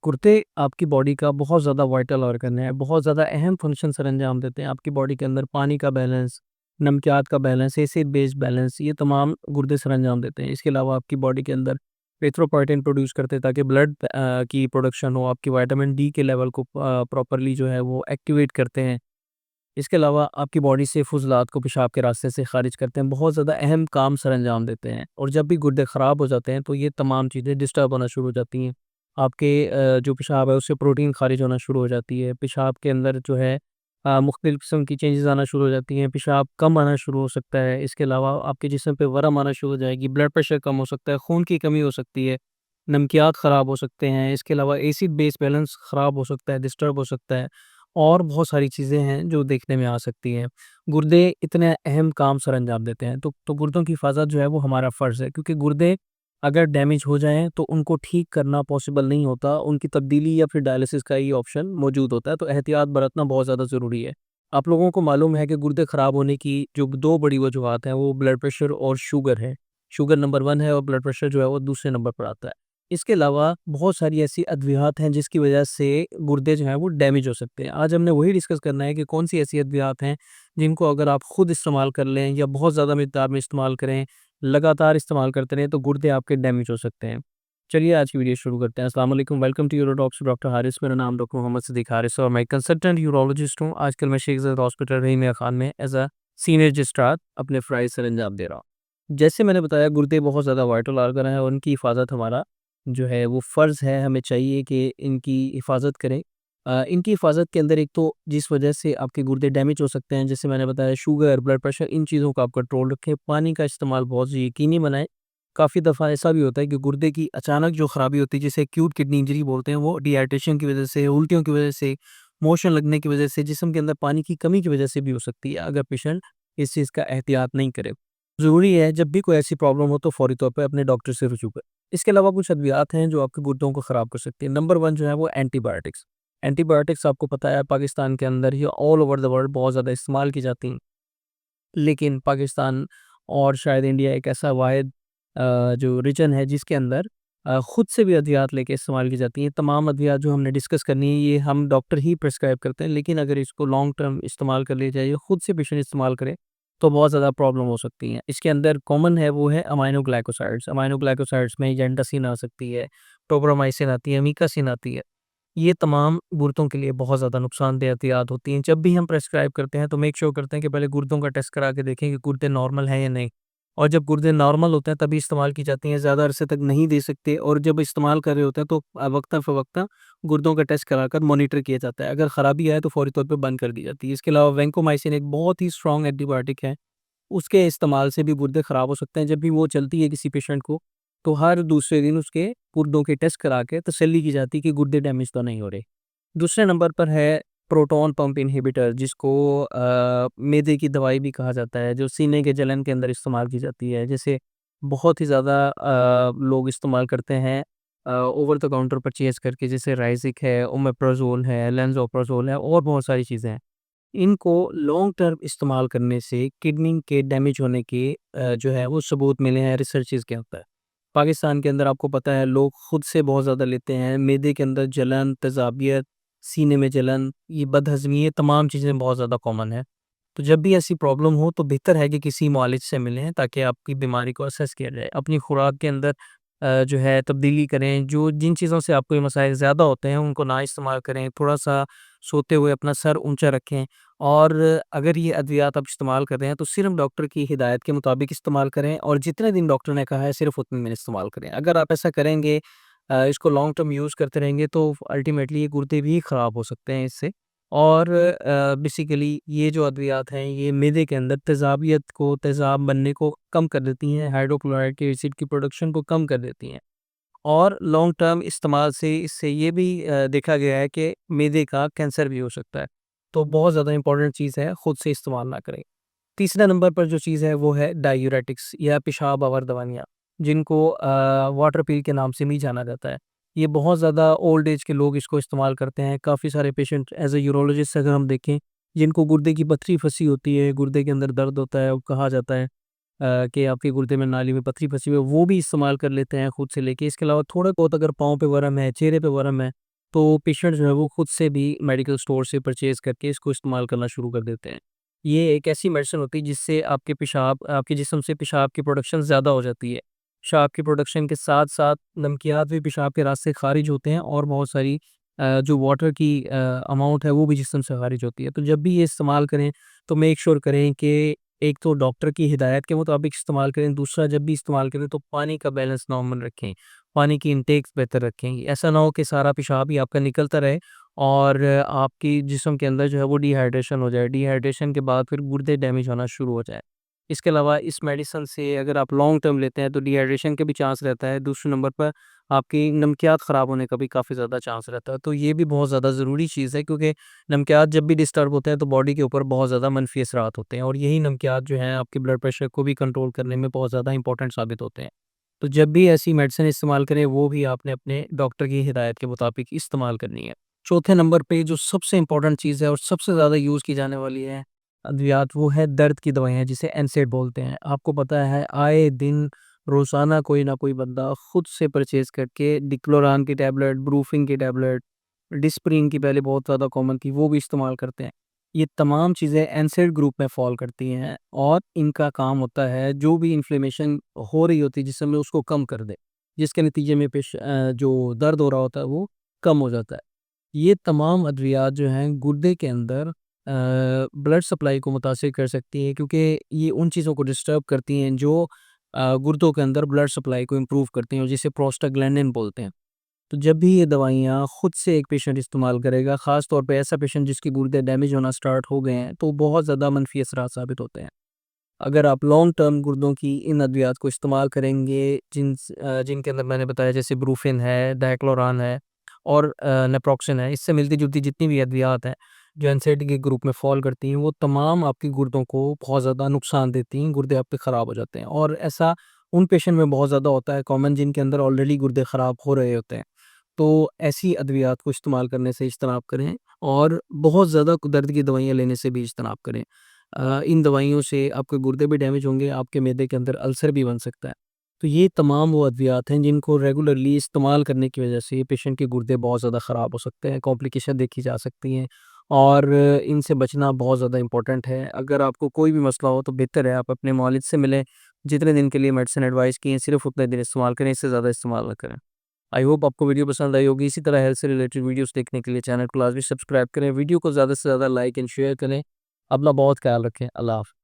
कुर्ते आपकी बॉडी का बहुत ज़्यादा वाइटल ऑर्गन है, बहुत ज़्यादा अहम फंक्शन सर अंजाम देते हैं। आपकी बॉडी के अंदर पानी का बैलेंस, नमकियात का बैलेंस, एसिड बेस बैलेंस ये तमाम गुर्दे सर अंजाम देते हैं। इसके अलावा आपकी बॉडी के अंदर एरिथ्रोपोइटिन प्रोड्यूस करते हैं ताकि ब्लड की प्रोडक्शन हो, आपकी विटामिन डी के लेवल को प्रॉपर्ली जो है वो एक्टिवेट करते हैं। इसके अलावा आपकी बॉडी से फ़ुज़लात को पेशाब के रास्ते से ख़ारिज करते हैं, बहुत ज़्यादा अहम काम सर अंजाम देते हैं। और जब भी गुर्दे ख़राब हो जाते हैं तो ये तमाम चीज़ें डिस्टर्ब होना शुरू हो जाती हैं। आपके जो पेशाब है उससे प्रोटीन ख़ारिज होना शुरू हो जाती है, पेशाब के अंदर जो है मुख्तलिफ़ किस्म की चेंजेज़ आना शुरू हो जाती हैं, पेशाब कम आना शुरू हो सकता है। इसके अलावा आपके जिस्म पे वरम आना शुरू हो जाएगी, ब्लड प्रेशर कम हो सकता है, खून की कमी हो सकती है, नमकियात ख़राब हो सकते हैं। इसके अलावा एसिड बेस बैलेंस ख़राब हो सकता है, डिस्टर्ब हो सकता है। और बहुत सारी चीज़ें हैं जो देखने में आ सकती हैं। गुर्दे इतने अहम काम सर अंजाम देते हैं, तो गुर्दों की हिफ़ाज़त जो है वो हमारा फ़र्ज़ है, क्योंकि गुर्दे अगर डैमेज हो जाएँ तो उनको ठीक करना पॉसिबल नहीं होता, उनकी तब्दीली या फिर डायलिसिस का ही ऑप्शन मौजूद होता है, तो एहतियात बरतना बहुत ज़्यादा ज़रूरी है। आप लोगों को मालूम है कि गुर्दे ख़राब होने की जो 2 बड़ी वजूहात हैं वो ब्लड प्रेशर और शुगर है। शुगर नंबर 1 है और ब्लड प्रेशर जो है वो दूसरे नंबर पर आता है। इसके अलावा बहुत सारी ऐसी अद्वियात हैं जिसकी वजह से गुर्दे जो हैं वो डैमेज हो सकते हैं। आज हमने वही डिस्कस करना है कि कौन-सी ऐसी अद्वियात हैं जिनको अगर आप खुद इस्तेमाल कर लें या बहुत ज़्यादा मिक़दार में इस्तेमाल करें, लगातार इस्तेमाल करते रहें तो गुर्दे आपके डैमेज हो सकते हैं। चलिए आज की वीडियो शुरू करते हैं। अस्सलाम वालेकुम, वेलकम टू यूरोडॉक्स डॉक्टर हारिस। मेरा नाम डॉक्टर मोहम्मद सिद्दीक हारिस और मैं कंसल्टेंट यूरोलॉजिस्ट हूँ। आजकल मैं शेख ज़ायद हॉस्पिटल रहीम मियां खान में एज़ अ सीनियर रजिस्ट्रार अपने फ़राइज़ सर अंजाम दे रहा हूँ। जैसे मैंने बताया गुर्दे बहुत ज़्यादा वाइटल ऑर्गन है और उनकी हिफाज़त हमारा जो है वो फ़र्ज़ है, हमें चाहिए कि इनकी हिफाज़त करें। इनकी हिफाज़त के अंदर एक तो जिस वजह से आपके गुर्दे डैमेज हो सकते हैं, जैसे मैंने बताया शुगर, ब्लड प्रेशर, इन चीज़ों का आप कंट्रोल रखें। पानी का इस्तेमाल बहुत यकीनी बनाएँ। काफ़ी दफ़ा ऐसा भी होता है कि गुर्दे की अचानक जो ख़राबी होती है जिसे एक्यूट किडनी इंजरी बोलते हैं, वो डिहाइड्रेशन की वजह से, उल्टियों की वजह से, मोशन लगने की वजह से, जिस्म के अंदर पानी की कमी की वजह से भी हो सकती है, अगर पेशेंट इस चीज़ का एहतियात नहीं करे। ज़रूरी है जब भी कोई ऐसी प्रॉब्लम हो तो फ़ौरी तौर पे अपने डॉक्टर से रुजू करें। इसके अलावा कुछ अद्वियात हैं जो आपके गुर्दों को ख़राब कर सकती हैं। नंबर 1 जो है वो एंटीबायोटिक्स। एंटीबायोटिक्स आपको पता है पाकिस्तान के अंदर या ऑल ओवर द वर्ल्ड बहुत ज़्यादा इस्तेमाल की जाती हैं। लेकिन पाकिस्तान और शायद इंडिया एक ऐसा वाहिद जो रीजन है जिसके अंदर खुद से भी अद्वियात लेके इस्तेमाल की जाती हैं। तमाम अद्वियात जो हमने डिस्कस करनी है ये हम डॉक्टर ही प्रिस्क्राइब करते हैं, लेकिन अगर इसको लॉन्ग टर्म इस्तेमाल कर लिया जाए या खुद से पेशेंट इस्तेमाल करे तो बहुत ज़्यादा प्रॉब्लम हो सकती हैं। इसके अंदर कॉमन है वो है अमाइनो ग्लाइकोसाइड्स में जेंटासिन आ सकती है, टोब्रामाइसिन आती है, अमीकासिन आती है। ये तमाम गुर्दों के लिए बहुत ज़्यादा नुकसानदेह एहतियात होती हैं। जब भी हम प्रेस्क्राइब करते हैं तो मेक श्योर करते हैं कि पहले गुर्दों का टेस्ट करा के देखें कि गुर्दे नॉर्मल हैं या नहीं। और जब गुर्दे नॉर्मल होते हैं तभी इस्तेमाल की जाती हैं, ज़्यादा अरसे तक नहीं दे सकते। और जब इस्तेमाल कर रहे होते हैं तो वक्ता-फ़वक्ता गुर्दों का टेस्ट कराकर मॉनिटर किया जाता है। अगर ख़राबी आए तो फ़ौरी तौर पे बंद कर दी जाती है। इसके अलावा वैंकोमाइसिन एक बहुत ही स्ट्रॉन्ग एंटीबायोटिक है। उसके इस्तेमाल से भी गुर्दे ख़राब हो सकते हैं। जब भी वो चलती है किसी पेशेंट को, तो हर दूसरे दिन उसके गुर्दों के टेस्ट करा के तसल्ली की जाती है कि गुर्दे डैमेज तो नहीं हो रहे। दूसरे नंबर पर है प्रोटॉन पंप इन्हिबिटर, जिसको मैदे की दवाई भी कहा जाता है, जो सीने के जलन के अंदर इस्तेमाल की जाती है। जैसे बहुत ही ज़्यादा लोग इस्तेमाल करते हैं ओवर द काउंटर परचेज़ करके, जैसे राइज़िक है, ओमेप्राज़ोल है, लेंज़ोप्राज़ोल है और बहुत सारी चीज़ें हैं। इनको लॉन्ग टर्म इस्तेमाल करने से किडनी के डैमेज होने के जो है वो सबूत मिले हैं रिसर्चेज़ के अंदर। पाकिस्तान के अंदर आपको पता है लोग खुद से बहुत ज़्यादा लेते हैं, मैदे के अंदर जलन, तेज़ाबियत, सीने में जलन, ये बदहज़मी, ये तमाम चीज़ें बहुत ज़्यादा कॉमन है। तो जब भी ऐसी प्रॉब्लम हो तो बेहतर है कि किसी मुआलिज से मिलें ताकि आपकी बीमारी को असेस किया जाए। अपनी खुराक के अंदर जो है तब्दीली करें, जो जिन चीज़ों से आपको ये मसाइल ज़्यादा होते हैं उनको ना इस्तेमाल करें, थोड़ा-सा सोते हुए अपना सर ऊँचा रखें। और अगर ये अद्वियात आप इस्तेमाल कर रहे हैं तो सिर्फ़ डॉक्टर की हिदायत के मुताबिक इस्तेमाल करें और जितने दिन डॉक्टर ने कहा है सिर्फ़ उतने दिन इस्तेमाल करें। अगर आप ऐसा करेंगे इसको लॉन्ग टर्म यूज़ करते रहेंगे तो अल्टीमेटली ये गुर्दे भी खराब हो सकते हैं इससे। और बेसिकली ये जो अद्वियात हैं ये मैदे के अंदर तेज़ाबियत को, तेज़ाब बनने को कम कर देती हैं, हाइड्रोक्लोराइड के एसिड की प्रोडक्शन को कम कर देती हैं। और लॉन्ग टर्म इस्तेमाल से इससे ये भी देखा गया है कि मैदे का कैंसर भी हो सकता है। तो बहुत ज़्यादा इम्पोर्टेंट चीज़ है, खुद से इस्तेमाल ना करें। तीसरा नंबर पर जो चीज़ है वो है डायूरेटिक्स या पेशाब आवर दवाइयाँ, जिनको वाटर पिल के नाम से भी जाना जाता है। ये बहुत ज़्यादा ओल्ड एज के लोग इसको इस्तेमाल करते हैं। काफ़ी सारे पेशेंट एज़ अ यूरोलॉजिस्ट अगर हम देखें, जिनको गुर्दे की पत्थरी फँसी होती है, गुर्दे के अंदर दर्द होता है, वो कहा जाता है कि आपके गुर्दे में नाली में पत्थरी फँसी हुई है, वो भी इस्तेमाल कर लेते हैं खुद से लेके। इसके अलावा थोड़ा बहुत अगर पाँव पे वरम है, चेहरे पे वरम है, तो पेशेंट जो है वो खुद से भी मेडिकल स्टोर से परचेज़ करके इसको इस्तेमाल करना शुरू कर देते हैं। ये एक ऐसी मेडिसिन होती है जिससे आपके जिस्म से पेशाब की प्रोडक्शन ज़्यादा हो जाती है। पेशाब की प्रोडक्शन के साथ-साथ नमकियात भी पेशाब के रास्ते ख़ारिज होते हैं और बहुत सारी जो वाटर की अमाउंट है वो भी जिस्म से ख़ारिज होती है। तो जब भी ये इस्तेमाल करें तो मेक श्योर करें कि एक तो डॉक्टर की हिदायत के मुताबिक इस्तेमाल करें, दूसरा जब भी इस्तेमाल करें तो पानी का बैलेंस नॉर्मल रखें, पानी की इनटेक बेहतर रखें। ऐसा ना हो कि सारा पेशाब ही आपका निकलता रहे और आपकी जिस्म के अंदर जो है वो डिहाइड्रेशन हो जाए। डिहाइड्रेशन के बाद फिर गुर्दे डैमेज होना शुरू हो जाए। इसके अलावा इस मेडिसिन से अगर आप लॉन्ग टर्म लेते हैं तो डिहाइड्रेशन का भी चांस रहता है। दूसरे नंबर पर आपकी नमकियात ख़राब होने का भी काफ़ी ज़्यादा चांस रहता है। तो ये भी बहुत ज़्यादा ज़रूरी चीज़ है क्योंकि नमकियात जब भी डिस्टर्ब होते हैं तो बॉडी के ऊपर बहुत ज़्यादा मनफ़ी असरात होते हैं और यही नमकियात जो हैं आपके ब्लड प्रेशर को भी कंट्रोल करने में बहुत ज़्यादा इंपॉर्टेंट साबित होते हैं। तो जब भी ऐसी मेडिसिन इस्तेमाल करें वो भी आपने अपने डॉक्टर की हिदायत के मुताबिक इस्तेमाल करनी है। चौथे नंबर पे जो सबसे इम्पोर्टेंट चीज़ है और सबसे ज़्यादा यूज़ की जाने वाली है अद्वियात वो है दर्द की दवाइयाँ जिसे एनसेड बोलते हैं। आपको पता है आए दिन रोज़ाना कोई ना कोई बंदा खुद से परचेज़ करके डिक्लोरान की टैबलेट, ब्रूफिन की टैबलेट, डिस्प्रिन की पहले बहुत ज़्यादा कॉमन थी वो भी इस्तेमाल करते हैं। ये तमाम चीज़ें एनसेड ग्रुप में फ़ॉल करती हैं और इनका काम होता है जो भी इन्फ्लेमेशन हो रही होती है जिसम में उसको कम कर दे। जिसके नतीजे में जो दर्द हो रहा होता है वो कम हो जाता है। ये तमाम अद्वियात जो हैं गुर्दे के अंदर ब्लड सप्लाई को मुतासिर कर सकती हैं क्योंकि ये उन चीज़ों को डिस्टर्ब करती हैं जो गुर्दों के अंदर ब्लड सप्लाई को इम्प्रूव करती हैं और जिसे प्रोस्टाग्लैंडिन बोलते हैं। तो जब भी ये दवाइयाँ खुद से एक पेशेंट इस्तेमाल करेगा, ख़ास तौर पे ऐसा पेशेंट जिसके गुर्दे डैमेज होना स्टार्ट हो गए हैं, तो बहुत ज़्यादा मनफ़ी असरात साबित होते हैं। अगर आप लॉन्ग टर्म गुर्दों की इन अद्वियात को इस्तेमाल करेंगे जिनके अंदर मैंने बताया जैसे ब्रूफिन है, डायक्लोरान है और नेप्रोक्सन है, इससे मिलती-जुलती जितनी भी अद्वियात हैं, जो एनसैड के ग्रुप में फ़ॉल करती हैं, वो तमाम आपके गुर्दों को बहुत ज़्यादा नुकसान देती हैं, गुर्दे आपके ख़राब हो जाते हैं और ऐसा उन पेशेंट में बहुत ज़्यादा होता है कॉमन जिनके अंदर ऑलरेडी गुर्दे ख़राब हो रहे होते हैं। तो ऐसी अद्वियात को इस्तेमाल करने से इज्तनाब करें और बहुत ज़्यादा दर्द की दवाइयाँ लेने से भी इज्तनाब करें। इन दवाइयों से आपके गुर्दे भी डैमेज होंगे, आपके मैदे के अंदर अल्सर भी बन सकता है। तो ये तमाम वो अद्वियात हैं जिनको रेगुलरली इस्तेमाल करने की वजह से पेशेंट के गुर्दे बहुत ज़्यादा ख़राब हो सकते हैं, कॉम्प्लिकेशन देखी जा सकती हैं और इनसे बचना बहुत ज़्यादा इम्पोर्टेंट है। अगर आपको कोई भी मसला हो तो बेहतर है आप अपने मुआलिज से मिलें, जितने दिन के लिए मेडिसिन एडवाइस की है सिर्फ़ उतने दिन इस्तेमाल करें, इससे ज़्यादा इस्तेमाल ना करें। आई होप आपको वीडियो पसंद आई होगी। इसी तरह हेल्थ से रिलेटेड वीडियोस देखने के लिए चैनल को लाज़मी सब्सक्राइब करें। वीडियो को ज़्यादा से ज़्यादा लाइक एंड शेयर करें। अपना बहुत ख्याल रखें। अल्लाह हाफ़िज़।